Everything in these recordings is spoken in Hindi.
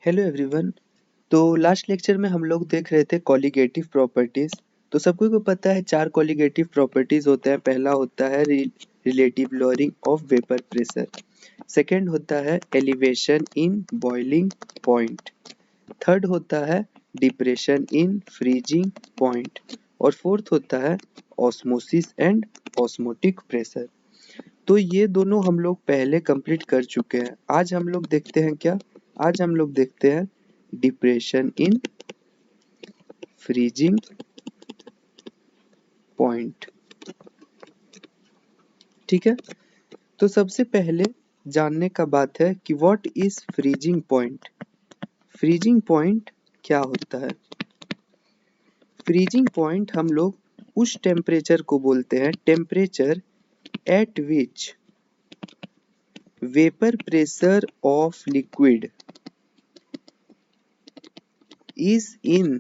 Hello everyone. तो लास्ट लेक्चर में हम लोग देख रहे थे कॉलिगेटिव प्रॉपर्टीज। तो सबको को पता है चार कॉलिगेटिव प्रॉपर्टीज होते हैं। पहला होता है relative lowering of vapour pressure, second होता है elevation in boiling point, third होता है डिप्रेशन इन फ्रीजिंग पॉइंट और फोर्थ होता है ऑस्मोसिस एंड ऑस्मोटिक प्रेशर। तो ये दोनों हम लोग पहले कंप्लीट कर चुके हैं। आज हम लोग देखते हैं क्या, आज हम लोग देखते हैं डिप्रेशन इन फ्रीजिंग पॉइंट। ठीक है, तो सबसे पहले जानने का बात है कि what is freezing point. Freezing point क्या होता है? फ्रीजिंग पॉइंट हम लोग उस टेम्परेचर को बोलते हैं, temperature at which vapour pressure of liquid is in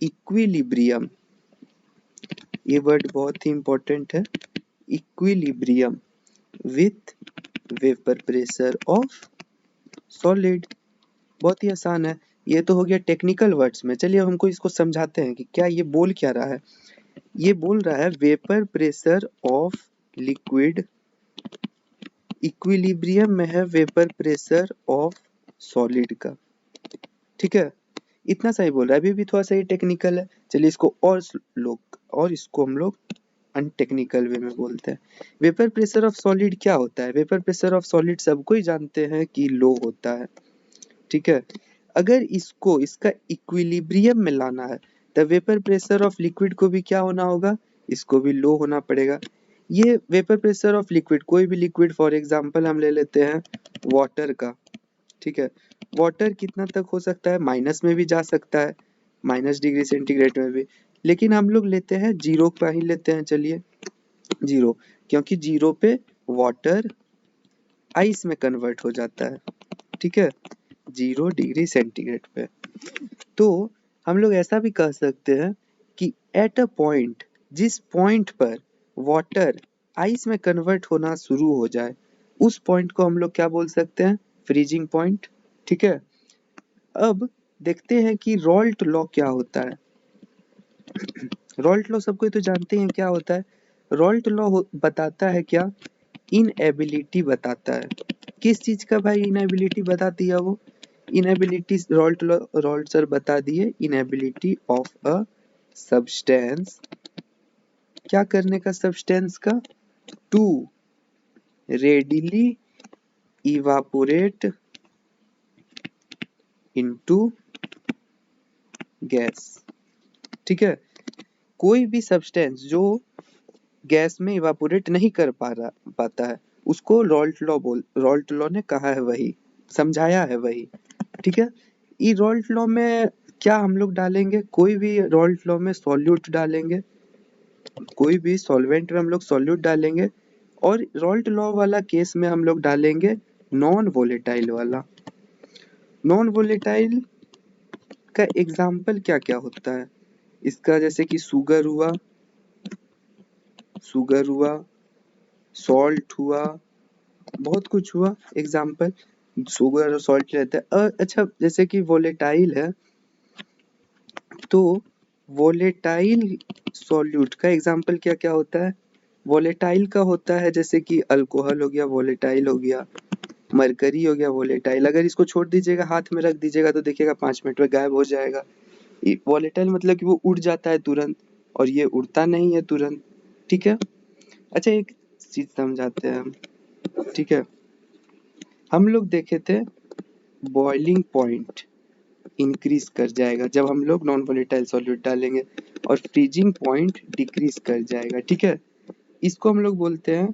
equilibrium. ये वर्ड बहुत ही इंपॉर्टेंट है, equilibrium with vapour pressure of solid. बहुत ही आसान है। ये तो हो गया टेक्निकल वर्ड्स में। चलिए हमको इसको समझाते हैं कि क्या ये बोल क्या रहा है। ये बोल रहा है vapour pressure of liquid equilibrium में है वेपर प्रेशर ऑफ सॉलिड का। ठीक है, इतना सही बोल रहा है। अभी भी थोड़ा सा ही टेक्निकल है। चलिए इसको और इसको हम लोग अनटेक्निकल वे में बोलते हैं। वेपर प्रेशर ऑफ सॉलिड क्या होता है? वेपर प्रेशर ऑफ सॉलिड सबको ही जानते हैं कि लो होता है। ठीक है, अगर इसको इसका इक्विलिब्रियम में लाना है तो वेपर प्रेशर ऑफ लिक्विड को भी क्या होना होगा, इसको भी लो होना पड़ेगा। ये वेपर प्रेशर ऑफ लिक्विड, कोई भी लिक्विड फॉर एग्जांपल हम ले लेते हैं वाटर का। ठीक है, वाटर कितना तक हो सकता है? माइनस में भी जा सकता है, -डिग्री सेंटीग्रेड में भी, लेकिन हम लोग लेते हैं जीरो का ही लेते हैं। चलिए जीरो, क्योंकि जीरो पे वाटर आइस में कन्वर्ट हो जाता है। ठीक है, 0 डिग्री सेंटीग्रेड पे। तो हम लोग ऐसा भी कह सकते हैं कि एट अ पॉइंट, जिस पॉइंट पर वाटर आइस में कन्वर्ट होना शुरू हो जाए, उस पॉइंट को हम लोग क्या बोल सकते हैं? Freezing point. ठीक है, अब देखते हैं कि रॉल्ट लॉ क्या होता है। रॉल्ट लॉ सबको तो जानते हैं क्या होता है। रॉल्ट लॉ बताता है क्या? इनएबिलिटी बताता है। किस चीज का भाई इनएबिलिटी बता दिया? वो इनएबिलिटी रॉल्ट सर बता दिए, इनएबिलिटी ऑफ अ सब्सटेंस, क्या करने का? सब्सटेंस का, to readily evaporate into gas. ठीक है, कोई भी सब्सटेंस जो गैस में इवापोरेट नहीं कर पाता है, उसको रॉल्ट लॉ ने कहा है, वही समझाया है वही। ठीक है, ये रॉल्ट लॉ में क्या हम लोग डालेंगे? कोई भी रॉल्ट लॉ में सॉल्यूट डालेंगे, कोई भी सॉल्वेंट में हम लोग सॉल्यूट डालेंगे, और रॉल्ट लॉ वाला केस में हम लोग डालेंगे नॉन वोलेटाइल वाला। नॉन वोलेटाइल का एग्जाम्पल क्या क्या होता है इसका? जैसे कि शुगर हुआ, सॉल्ट हुआ, बहुत कुछ हुआ। एग्जाम्पल शुगर और सॉल्ट रहता है। अच्छा, जैसे कि वोलेटाइल है, तो वोलेटाइल सॉल्यूट का एग्जाम्पल क्या क्या होता है? वोलेटाइल का होता है जैसे कि अल्कोहल हो गया, वोलेटाइल हो गया, मरकरी हो गया वोलेटाइल। अगर इसको छोड़ दीजिएगा, हाथ में रख दीजिएगा तो देखिएगा 5 मिनट में गायब हो जाएगा। वोलेटाइल मतलब कि वो उड़ जाता है तुरंत, और ये उड़ता नहीं है तुरंत। ठीक है, अच्छा एक चीज समझाते हैं हम। ठीक है, हम लोग देखे थे बॉइलिंग पॉइंट इंक्रीज कर जाएगा जब हम लोग नॉन वोलेटाइल सॉल्यूट डालेंगे, और फ्रीजिंग पॉइंट डिक्रीज कर जाएगा। ठीक है, इसको हम लोग बोलते हैं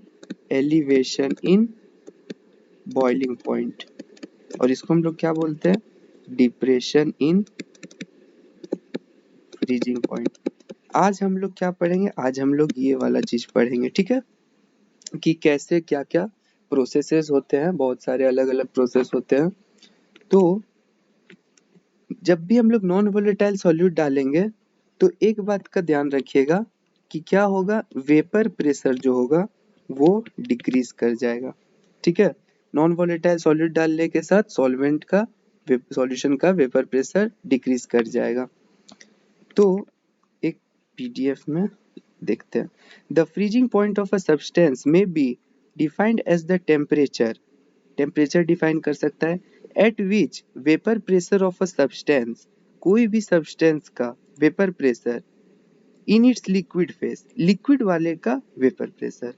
एलिवेशन इन बॉइलिंग पॉइंट, और इसको हम लोग क्या बोलते हैं? Depression in freezing point. आज हम लोग क्या पढ़ेंगे? आज हम लोग ये वाला चीज पढ़ेंगे। ठीक है, कि कैसे क्या क्या प्रोसेसेस होते हैं। बहुत सारे अलग अलग प्रोसेस होते हैं। तो जब भी हम लोग नॉन वोलेटाइल सॉल्यूट डालेंगे तो एक बात का ध्यान रखिएगा कि क्या होगा, वेपर प्रेशर जो होगा वो डिक्रीज कर जाएगा। ठीक है, नॉन वोलेटाइल सॉल्यूट डालने के साथ सॉल्वेंट का सॉल्यूशन का वेपर प्रेशर डिक्रीज कर जाएगा। तो एक पीडीएफ में देखते हैं। The freezing point of a substance may be defined as the temperature, temperature define कर सकता है, at which vapour pressure of a substance, कोई भी सब्सटेंस का vapour pressure in its liquid phase, liquid वाले का vapour pressure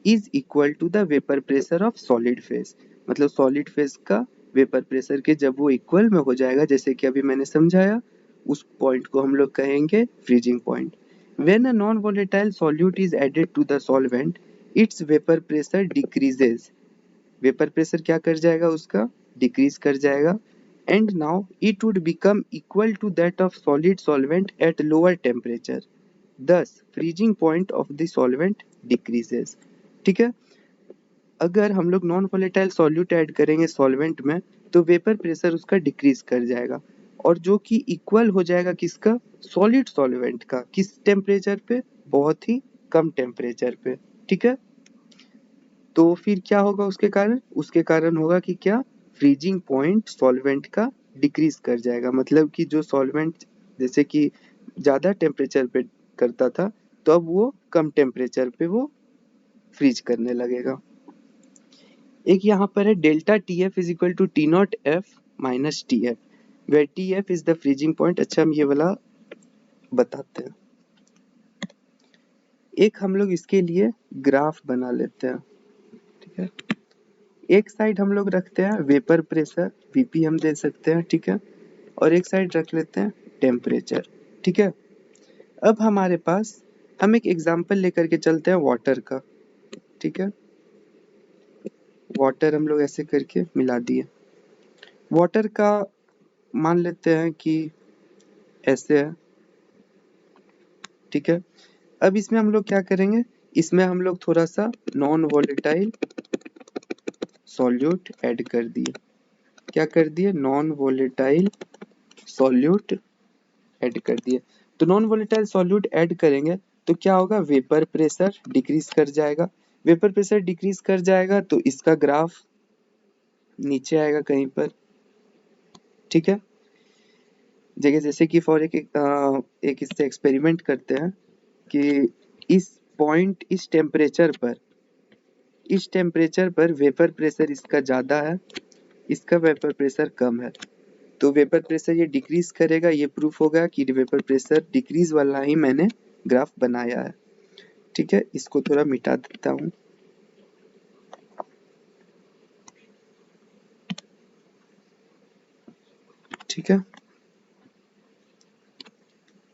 is equal to the vapour pressure of solid phase, मतलब सॉलिड फेज का वेपर प्रेशर के जब वो इक्वल में हो जाएगा, जैसे कि अभी मैंने समझाया, उस पॉइंट को हम लोग कहेंगे freezing point. When a non volatile solute is added to the solvent its vapour pressure decreases, vapour pressure क्या कर जाएगा, उसका डिक्रीज कर जाएगा, and now it would become equal to that of solid solvent at lower temperature, thus freezing point of the solvent decreases. ठीक है, अगर हम लोग नॉन वोलेटाइल सॉल्यूट ऐड करेंगे सॉल्वेंट में तो वेपर प्रेशर उसका डिक्रीज कर जाएगा, और जो कि इक्वल हो जाएगा किसका, सॉलिड सॉल्वेंट का, किस टेम्परेचर पे, बहुत ही कम टेम्परेचर पे। ठीक है, तो फिर क्या होगा उसके कारण होगा कि क्या, फ्रीजिंग पॉइंट सॉल्वेंट का डिक्रीज कर जाएगा, मतलब कि जो सॉल्वेंट जैसे कि ज्यादा टेम्परेचर पे करता था तो अब वो कम टेम्परेचर पे वो फ्रीज करने लगेगा। एक यहाँ पर है delta T F is equal to T not F minus T F, where T F is the freezing point. अच्छा, हम ये वाला बताते हैं। एक हम लोग इसके लिए ग्राफ बना लेते हैं। ठीक है, एक साइड हम लोग रखते हैं वेपर प्रेशर वीपी हम दे सकते हैं, ठीक है, और एक साइड रख लेते हैं टेम्परेचर। ठीक है, अब हमारे पास हम एक एग्जांपल लेकर के चलते हैं वाटर का। ठीक है, वाटर हम लोग ऐसे करके मिला दिए, वाटर का मान लेते हैं कि ऐसे है। ठीक है, अब इसमें हम लोग क्या करेंगे, इसमें हम लोग थोड़ा सा नॉन वोलेटाइल सॉल्यूट ऐड कर दिए। क्या कर दिए, नॉन वोलेटाइल सॉल्यूट ऐड कर दिए। तो नॉन वोलेटाइल सॉल्यूट ऐड करेंगे तो क्या होगा, वेपर प्रेशर डिक्रीज कर जाएगा, वेपर प्रेशर डिक्रीज कर जाएगा तो इसका ग्राफ नीचे आएगा कहीं पर। ठीक है, जगह जैसे कि फॉर एक इससे एक्सपेरिमेंट करते हैं कि इस पॉइंट इस टेम्परेचर पर वेपर प्रेशर इसका ज्यादा है, इसका वेपर प्रेशर कम है, तो वेपर प्रेशर ये डिक्रीज करेगा, ये प्रूफ होगा कि वेपर प्रेशर डिक्रीज वाला ही मैंने ग्राफ बनाया है। ठीक है, इसको थोड़ा मिटा देता हूँ। ठीक है,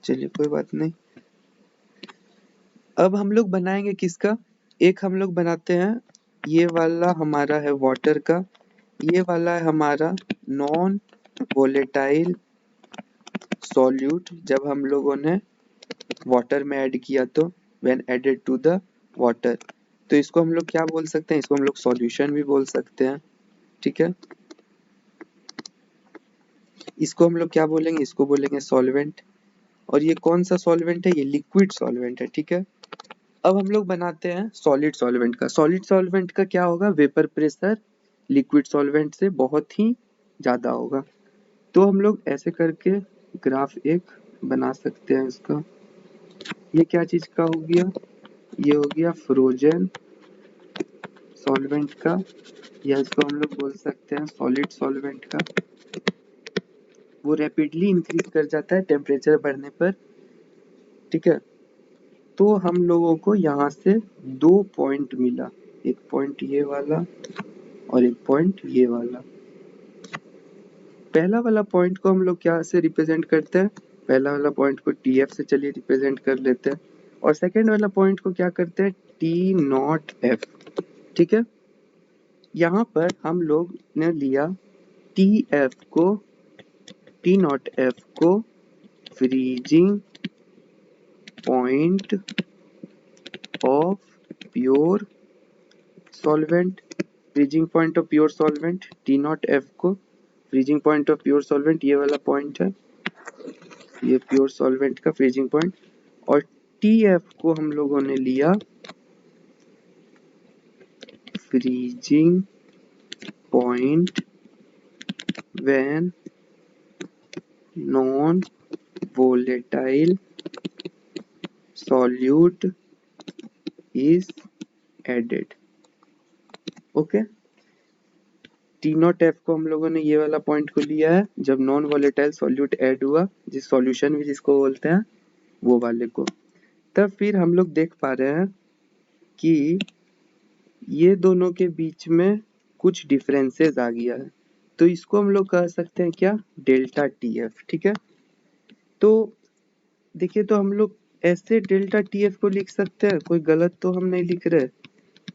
चलिए कोई बात नहीं। अब हम लोग बनाएंगे किसका, एक हम लोग बनाते हैं, ये वाला हमारा है वाटर का, ये वाला है हमारा नॉन वोलेटाइल सॉल्यूट, जब हम लोगों ने वाटर में ऐड किया तो when added to the water, तो इसको हम लोग क्या बोल सकते हैं, इसको हम लोग सॉल्यूशन भी बोल सकते हैं। ठीक है, इसको हम लोग क्या बोलेंगे, इसको बोलेंगे सॉल्वेंट, और ये कौन सा सॉल्वेंट है, ये लिक्विड सॉल्वेंट है। ठीक है, अब हम लोग बनाते हैं सॉलिड सॉल्वेंट का। सॉलिड सॉल्वेंट का क्या होगा, वेपर प्रेशर लिक्विड सॉल्वेंट से बहुत ही ज्यादा होगा, तो हम लोग ऐसे करके ग्राफ एक बना सकते हैं इसका। ये क्या चीज का हो गया, ये हो गया फ्रोजन सॉल्वेंट का, या इसको हम लोग बोल सकते हैं सॉलिड सॉल्वेंट का। वो रैपिडली इंक्रीज कर जाता है टेम्परेचर बढ़ने पर। ठीक है, तो हम लोगों को यहाँ से दो पॉइंट मिला, एक पॉइंट ये वाला और एक पॉइंट ये वाला। पहला वाला पॉइंट को हम लोग क्या से रिप्रेजेंट करते हैं, पहला वाला पॉइंट को टी एफ से चलिए रिप्रेजेंट कर लेते हैं, और सेकेंड वाला पॉइंट को क्या करते हैं, टी नॉट एफ। ठीक है, यहाँ पर हम लोग ने लिया टी एफ को, टी नॉट एफ को freezing point of pure solvent, freezing point of pure solvent, T not F को freezing point of pure solvent, ये वाला पॉइंट है, ये प्योर सॉल्वेंट का फ्रीजिंग पॉइंट, और टी एफ को हम लोगों ने लिया freezing point when non volatile solute is added। Okay, T not F को हम लोगों ने ये वाला पॉइंट को लिया है जब नॉन वोलेटाइल सॉल्यूट ऐड हुआ, जिस सॉल्यूशन भी जिसको बोलते हैं वो वाले को। तब फिर हम लोग देख पा रहे हैं कि ये दोनों के बीच में कुछ डिफरेंसेस आ गया है, तो इसको हम लोग कह सकते हैं क्या, डेल्टा टी एफ। ठीक है, तो देखिए, तो हम लोग ऐसे डेल्टा टी एफ को लिख सकते हैं, कोई गलत तो हम नहीं लिख रहे।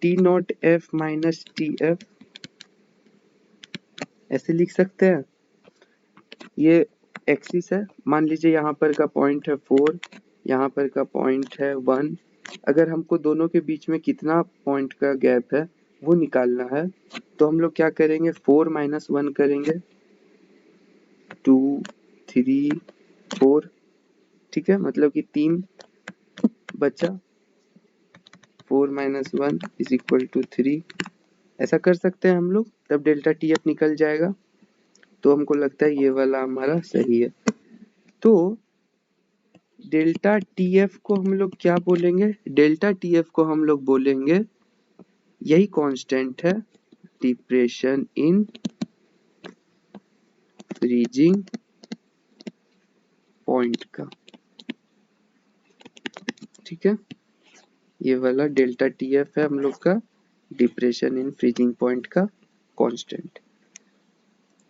T not F minus T F ऐसे लिख सकते हैं। ये एक्सिस है, मान लीजिए यहाँ पर का पॉइंट है 4, यहाँ पर का पॉइंट है 1। अगर हमको दोनों के बीच में कितना पॉइंट का गैप है वो निकालना है, तो हम लोग क्या करेंगे, 4 माइनस 1 करेंगे, 2 3 4। ठीक है, मतलब कि 3 बचा, 4 माइनस 1 इज इक्वल टू 3। ऐसा कर सकते हैं हम लोग, तब डेल्टा टी एफ निकल जाएगा। तो हमको लगता है ये वाला हमारा सही है। तो डेल्टा टी एफ को हम लोग क्या बोलेंगे, डेल्टा टी एफ को हम लोग बोलेंगे, यही कांस्टेंट है, डिप्रेशन इन फ्रीजिंग पॉइंट का। ठीक है, ये वाला डेल्टा टी एफ है हम लोग का डिप्रेशन इन फ्रीजिंग पॉइंट का कांस्टेंट।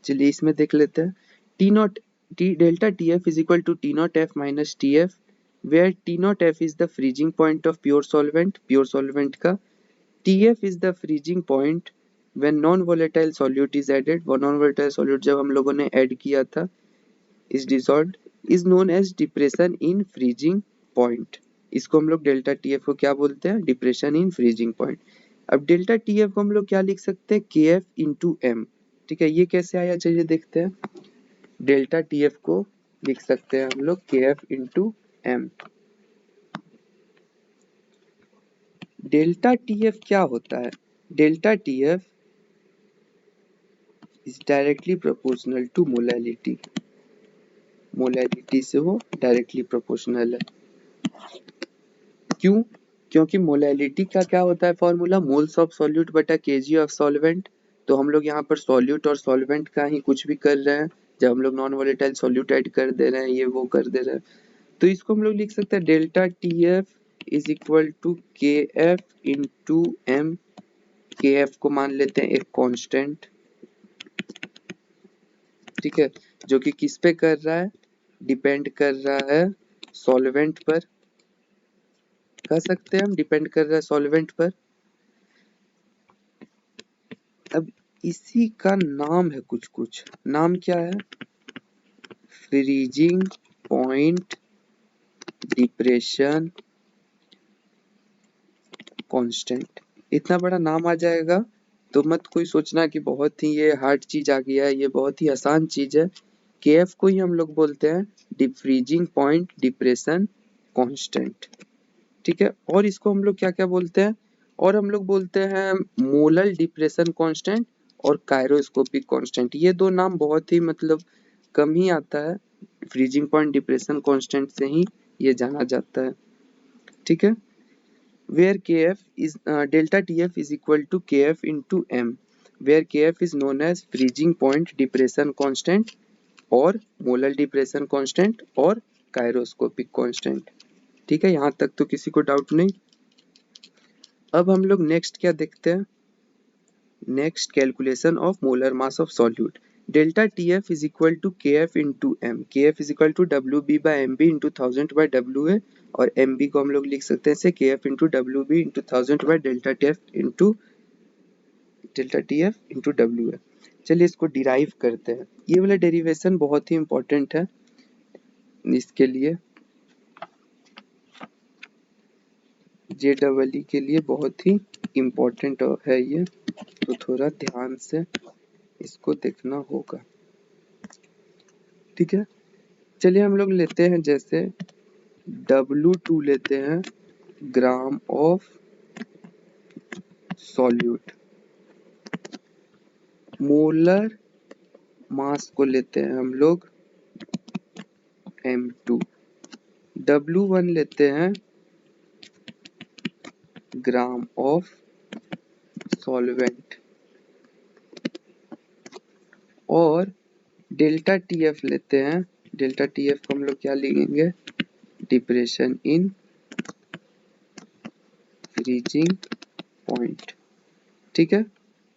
चलिए इसमें देख लेते हैं, T naught T delta T F is equal to T not F minus T F, where T not F is the freezing point of pure solvent, pure solvent का। TF is the freezing point when non-volatile solute is added। वो non-volatile solute जब हम लोगों ने ऐड किया था, is dissolved, is known as depression in freezing point। इसको हम लोग डेल्टा TF को क्या बोलते हैं, डिप्रेशन इन फ्रीजिंग पॉइंट। अब डेल्टा TF को हम लोग क्या लिख सकते हैं, KF इंटू M। ठीक है, ये कैसे आया, चलिए देखते हैं। डेल्टा TF को लिख सकते हैं हम लोग KF into M। Delta TF क्या होता है, delta TF is directly proportional to molality। Molality से वो डायरेक्टली प्रोपोर्शनल है। क्यों, क्योंकि मोलैलिटी का क्या होता है फॉर्मूला, मोल्स ऑफ सॉल्यूट बटा केजी ऑफ सॉल्वेंट। तो हम लोग यहाँ पर सॉल्यूट और सॉल्वेंट का ही कुछ भी कर रहे हैं, जब हम लोग नॉन वोलेटाइल सॉल्यूट ऐड कर दे रहे हैं, ये वो कर दे रहे हैं, तो इसको हम लोग लिख सकते हैं delta T F is equal to K F into M. K F को मान लेते हैं एक कांस्टेंट, ठीक है, जो कि किस पे कर रहा है, डिपेंड कर रहा है सॉल्वेंट पर, कह सकते हैं हम डिपेंड कर रहा है सॉल्वेंट पर। अब इसी का नाम है कुछ कुछ, नाम क्या है, फ्रीजिंग पॉइंट डिप्रेशन कांस्टेंट। इतना बड़ा नाम आ जाएगा तो मत कोई सोचना कि बहुत ही ये हार्ड चीज आ गया है, ये बहुत ही आसान चीज है। केएफ को ही हम लोग बोलते हैं फ्रीजिंग पॉइंट डिप्रेशन कांस्टेंट। ठीक है, और इसको हम लोग क्या क्या बोलते हैं, और हम लोग बोलते हैं मोलल डिप्रेशन कांस्टेंट और कायरोस्कोपिक कांस्टेंट। ये दो नाम बहुत ही मतलब कम ही आता है, फ्रीजिंग पॉइंट डिप्रेशन कांस्टेंट से ही ये जाना जाता है। ठीक है, where kf is delta tf is equal to kf into m, where kf is known as freezing point depression constant और मोलल डिप्रेशन कांस्टेंट और कायरोस्कोपिक कांस्टेंट। ठीक है, यहाँ तक तो किसी को डाउट नहीं। अब हम लोग नेक्स्ट क्या देखते हैं, next calculation of molar mass of solute. Delta T F is equal to K F into M, K F is equal to W B by M B into 1000 by W A, और एम बी को हम लोग लिख सकते हैं से K F into W B into 1000 by delta T F into W A. चलिए इसको डिराइव करते हैं, ये वाला डेरिवेशन बहुत ही इंपॉर्टेंट है इसके लिए, जे डबल ई के लिए बहुत ही इम्पोर्टेंट है ये, तो थोड़ा ध्यान से इसको देखना होगा। ठीक है, चलिए हम लोग लेते हैं जैसे W2 लेते हैं gram of solute, molar mass को लेते हैं हम लोग M2, W1 लेते हैं ग्राम ऑफ सॉल्वेंट, और डेल्टा TF लेते हैं। डेल्टा TF को हम लोग क्या लिखेंगे, डिप्रेशन इन फ्रीजिंग पॉइंट। ठीक है,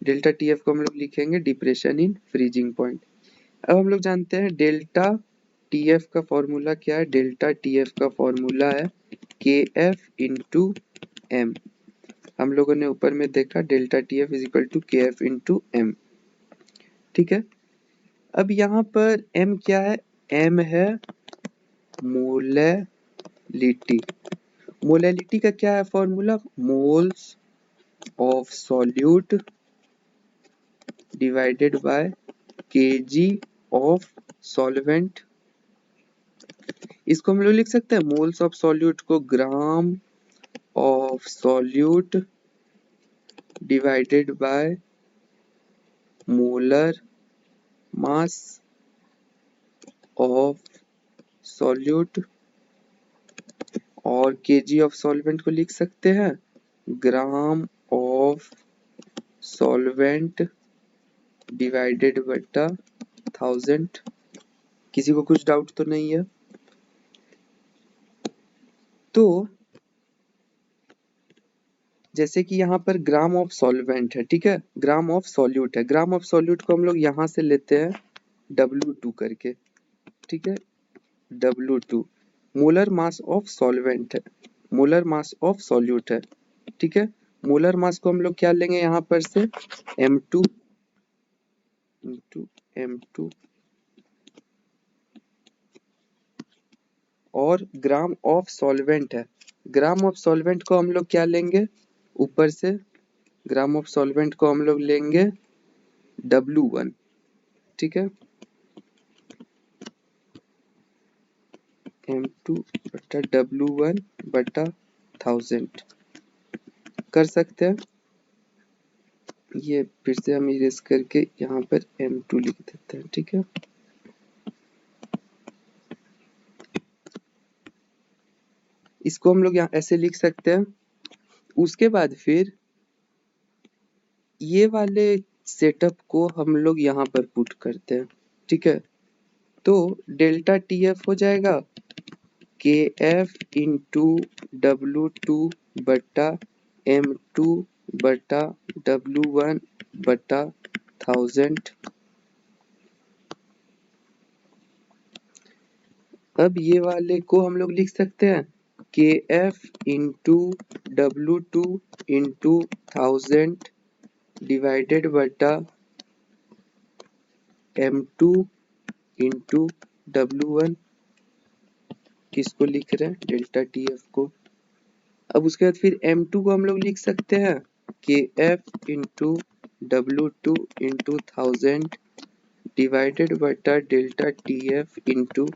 डेल्टा TF को हम लोग लिखेंगे डिप्रेशन इन फ्रीजिंग पॉइंट। अब हम लोग जानते हैं डेल्टा TF का फॉर्मूला क्या है। डेल्टा TF का फॉर्मूला है KF इंटू M। हम लोगों ने ऊपर में देखा delta TF is equal to KF into M। ठीक है, अब यहाँ पर M क्या है, M है मोलैलिटी। मोलैलिटी का क्या है formula, moles of solute divided by kg of solvent. इसको हम लोग लिख सकते हैं मोल्स ऑफ सॉल्यूट को gram of solute divided by molar mass of solute, और kg ऑफ सॉल्वेंट को लिख सकते हैं ग्राम ऑफ सॉल्वेंट डिवाइडेड बटा 1000। किसी को कुछ डाउट तो नहीं है? तो जैसे कि यहाँ पर ग्राम ऑफ सॉल्वेंट है, ठीक है, ग्राम ऑफ सॉल्यूट है। ग्राम ऑफ सॉल्यूट को हम लोग यहाँ से लेते हैं W2 करके, ठीक है, W2 molar mass of solvent है, मोलर मास ऑफ सॉल्यूट है। ठीक है, मोलर मास को हम लोग क्या लेंगे यहाँ पर से M2 इंटू M2, और ग्राम ऑफ सॉल्वेंट है। ग्राम ऑफ सॉल्वेंट को हम लोग क्या लेंगे ऊपर से, ग्राम ऑफ सॉल्वेंट को हम लोग लेंगे W1। ठीक है, M2 बटा W1 बटा 1000 कर सकते हैं। ये फिर से हम इरेज करके यहाँ पर M2 लिख देते हैं। ठीक है, इसको हम लोग यहाँ ऐसे लिख सकते हैं। उसके बाद फिर ये वाले सेटअप को हम लोग यहाँ पर पुट करते हैं। ठीक है, तो डेल्टा TF हो जाएगा KF इंटू W2 बटा M2 बटा W1 बटा 1000। अब ये वाले को हम लोग लिख सकते हैं KF into W2 into 1000 divided बटा M2 इंटू W1। किसको लिख रहे हैं, डेल्टा TF को। अब उसके बाद फिर M2 को हम लोग लिख सकते हैं KF into W2 into 1000 divided बटा डेल्टा TF इंटू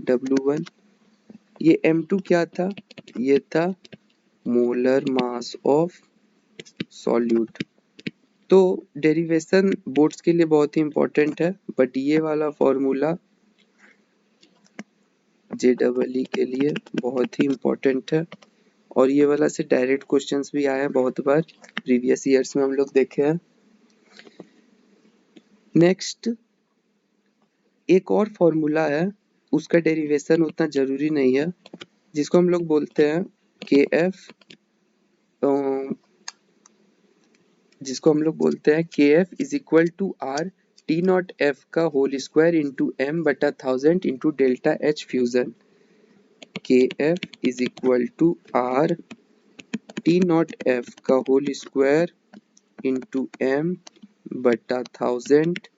W1। ये M2 क्या था, ये था मोलर मास ऑफ सॉल्यूट। तो डेरिवेशन बोर्ड्स के लिए बहुत ही इंपॉर्टेंट है, बट ये वाला फॉर्मूला JEE के लिए बहुत ही इंपॉर्टेंट है, और ये वाला से डायरेक्ट क्वेश्चंस भी आए हैं बहुत बार, प्रीवियस ईयर्स में हम लोग देखे हैं। नेक्स्ट एक और फॉर्मूला है, उसका डेरिवेशन उतना जरूरी नहीं है, जिसको हम लोग बोलते हैं KF, जिसको हम लोग बोलते हैं KF is equal to R T naught F का होल स्क्वायर इंटू M बटा 1000 into delta H fusion. KF is equal to R T naught F का होल स्क्वायर इंटू M बटा 1000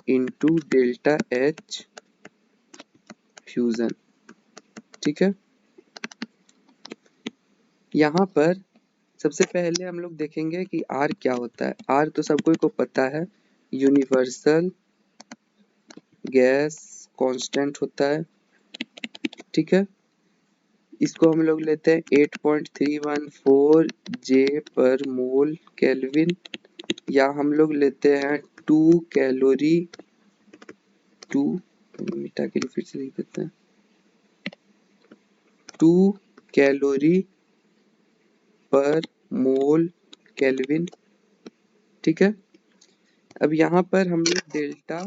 इंटू डेल्टा H फ्यूजन। ठीक है, यहाँ पर सबसे पहले हम लोग देखेंगे कि R क्या होता है। R तो सबको को पता है, यूनिवर्सल गैस कांस्टेंट होता है। ठीक है, इसको हम लोग लेते हैं 8.314 J पर मोल केल्विन, या हम लोग लेते हैं 2 कैलोरी 2 मिटा के लिए फिर से लिख देते हैं 2 कैलोरी पर मोल केल्विन। ठीक है, अब यहाँ पर हम लोग डेल्टा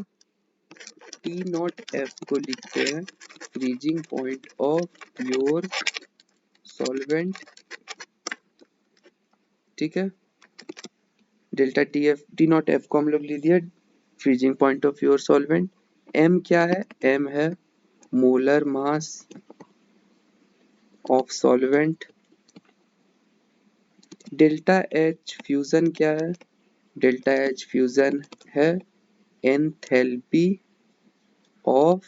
टी नॉट एफ को लिखते हैं freezing point of your solvent. ठीक है, डेल्टा टी नॉट एफ को हम लोग लिख दिया freezing point of your solvent. M क्या है, एम है molar mass of solvent. Delta H fusion क्या है, डेल्टा एच फ्यूजन है एंथैल्पी ऑफ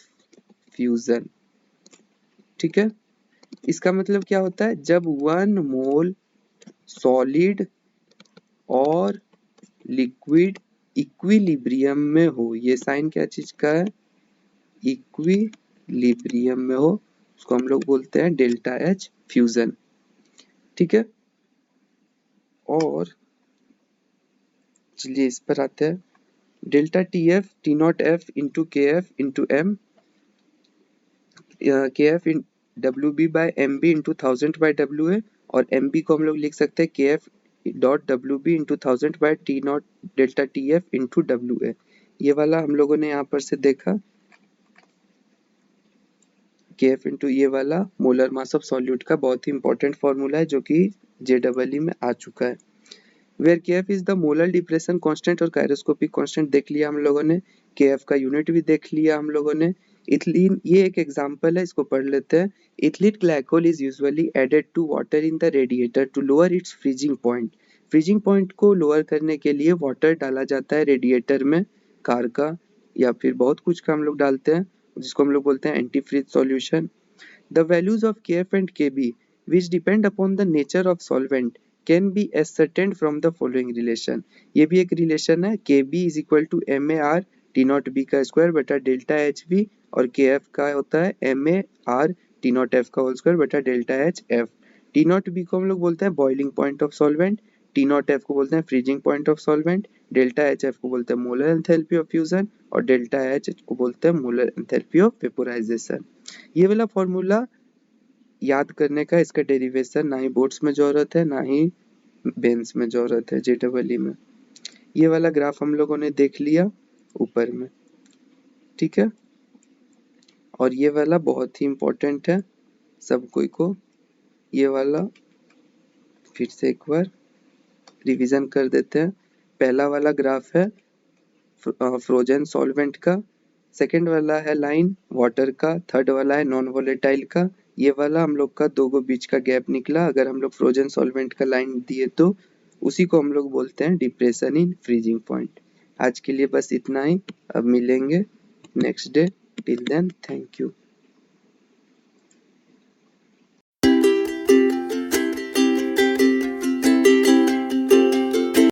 फ्यूजन। ठीक है, इसका मतलब क्या होता है, जब 1 मोल सॉलिड और लिक्विड इक्विलिब्रियम में हो, ये साइन क्या चीज का है, इक्विलिब्रियम में हो, उसको हम लोग बोलते हैं डेल्टा एच फ्यूजन। ठीक है, और चलिए इस पर आते हैं, delta T F T not F into K F into M, K F in W B by M B into 1000 by W A, और एम बी को हम लोग लिख सकते हैं K F dot W B into 1000 by T naught delta T F into W A. ये वाला हम लोगों ने यहाँ पर से देखा के एफ इंटू ये वाला मोलर मास ऑफ सॉल्यूट का बहुत ही इंपॉर्टेंट फॉर्मूला है जो कि JEE में आ चुका है। वेयर के F is the molar depression constant और कायरोस्कोपिक कांस्टेंट देख लिया हम लोगों ने, के एफ का यूनिट भी देख लिया हम लोगों ने। इथिलीन, ये एक एग्जांपल है, इसको पढ़ लेते हैं। Ethylene glycol is usually added to water in the radiator to lower its freezing point. Freezing point को लोअर करने के लिए वाटर डाला जाता है रेडिएटर में, कार का या फिर बहुत कुछ का हम लोग डालते हैं, जिसको हम लोग बोलते हैं antifreeze solution. The values of Kf and Kb, which depend upon the nature of solvent, can be ascertained from the following relation। ये भी एक रिलेशन है, Kb is equal to MAR T not B का स्क्वायर बटा डेल्टा HB, और Kf का होता है MAR T नॉट F का होल स्क्वायर बटा delta HF। T not B को हम लोग बोलते हैं boiling point of solvent, T naught F को बोलते हैं freezing point of solvent, delta HF को बोलते हैं मोलर एंथैल्पी ऑफ फ्यूजन, और डेल्टा H को बोलते हैं मोलर एंथैल्पी ऑफ वेपोराइजेशन। ये वाला फॉर्मूला याद करने का, इसका डेरिवेशन ना ही बोर्ड्स में जरूरत है ना ही बेंस में जरूरत है, JEE में। ये वाला ग्राफ हम लोगों ने देख लिया ऊपर में। ठीक है, और ये वाला बहुत ही इंपॉर्टेंट है सब कोई को, ये वाला फिर से एक बार रिवीजन कर देते हैं। पहला वाला ग्राफ है फ्रोजन सॉल्वेंट का, सेकेंड वाला है लाइन वाटर का, थर्ड वाला है नॉन वोलेटाइल का, ये वाला हम लोग का दो गो बीच का गैप निकला अगर हम लोग फ्रोजन सॉल्वेंट का लाइन दिए तो, उसी को हम लोग बोलते हैं डिप्रेशन इन फ्रीजिंग पॉइंट। आज के लिए बस इतना ही, अब मिलेंगे next day, till then thank you.